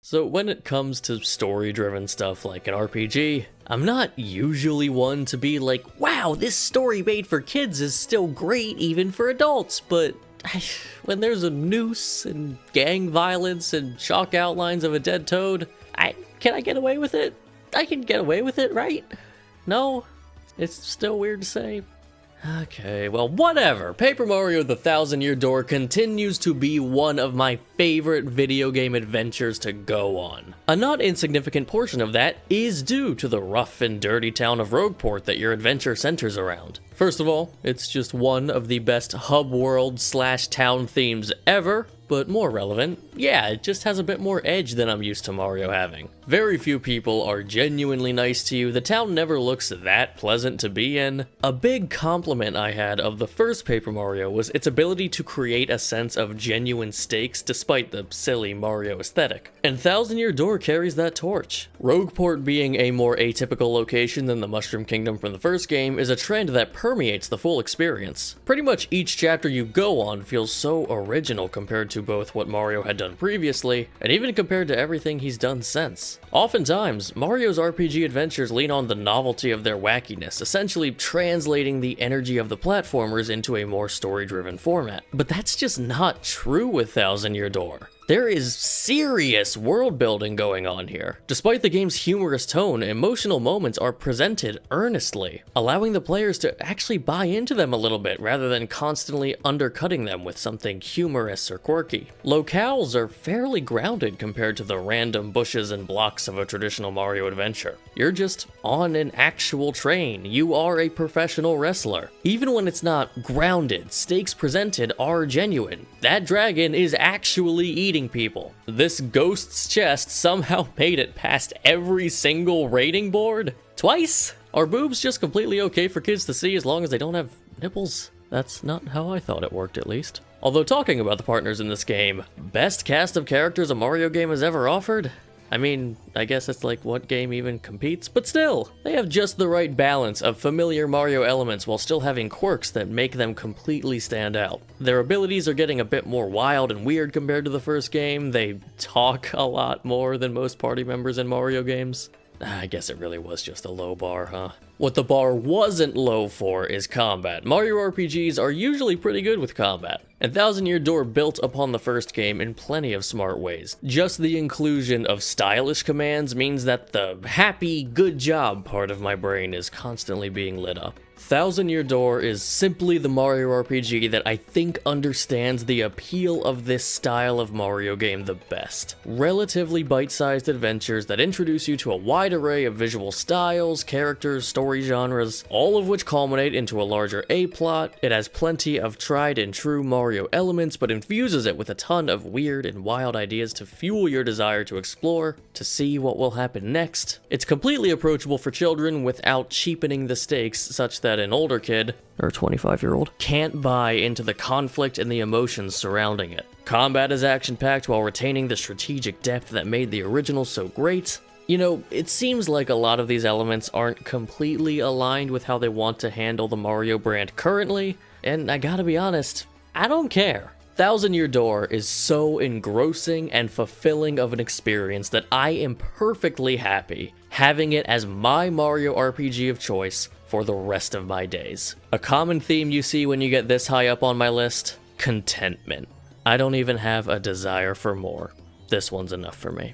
So when it comes to story-driven stuff like an RPG, I'm not usually one to be like, wow, this story made for kids is still great even for adults, but when there's a noose and gang violence and chalk outlines of a dead toad, can I get away with it? I can get away with it, right? No? It's still weird to say. Okay, well, whatever. Paper Mario: The Thousand-Year Door continues to be one of my favorite video game adventures to go on. A not insignificant portion of that is due to the rough and dirty town of Rogueport that your adventure centers around. First of all, it's just one of the best hub world / town themes ever, but more relevant, yeah, it just has a bit more edge than I'm used to Mario having. Very few people are genuinely nice to you, the town never looks that pleasant to be in. A big compliment I had of the first Paper Mario was its ability to create a sense of genuine stakes despite the silly Mario aesthetic. And Thousand-Year Door carries that torch. Rogueport being a more atypical location than the Mushroom Kingdom from the first game is a trend that permeates the full experience. Pretty much each chapter you go on feels so original compared to both what Mario had done previously, and even compared to everything he's done since. Oftentimes, Mario's RPG adventures lean on the novelty of their wackiness, essentially translating the energy of the platformers into a more story-driven format. But that's just not true with Thousand-Year Door. There is serious world building going on here. Despite the game's humorous tone, emotional moments are presented earnestly, allowing the players to actually buy into them a little bit rather than constantly undercutting them with something humorous or quirky. Locales are fairly grounded compared to the random bushes and blocks of a traditional Mario adventure. You're just on an actual train. You are a professional wrestler. Even when it's not grounded, stakes presented are genuine. That dragon is actually eating people. This ghost's chest somehow made it past every single rating board? Twice? Are boobs just completely okay for kids to see as long as they don't have nipples? That's not how I thought it worked, at least. Although talking about the partners in this game, best cast of characters a Mario game has ever offered? I mean, I guess it's like what game even competes, but still, they have just the right balance of familiar Mario elements while still having quirks that make them completely stand out. Their abilities are getting a bit more wild and weird compared to the first game. They talk a lot more than most party members in Mario games. I guess it really was just a low bar, huh? What the bar wasn't low for is combat. Mario RPGs are usually pretty good with combat, and Thousand-Year Door built upon the first game in plenty of smart ways. Just the inclusion of stylish commands means that the happy, good job part of my brain is constantly being lit up. Thousand-Year Door is simply the Mario RPG that I think understands the appeal of this style of Mario game the best. Relatively bite-sized adventures that introduce you to a wide array of visual styles, characters, story genres, all of which culminate into a larger A-plot. It has plenty of tried and true Mario elements, but infuses it with a ton of weird and wild ideas to fuel your desire to explore, to see what will happen next. It's completely approachable for children without cheapening the stakes such that an older kid, or 25-year-old, can't buy into the conflict and the emotions surrounding it. Combat is action-packed while retaining the strategic depth that made the original so great. You know, it seems like a lot of these elements aren't completely aligned with how they want to handle the Mario brand currently, and I gotta be honest, I don't care. Thousand-Year Door is so engrossing and fulfilling of an experience that I am perfectly happy having it as my Mario RPG of choice for the rest of my days. A common theme you see when you get this high up on my list? Contentment. I don't even have a desire for more. This one's enough for me.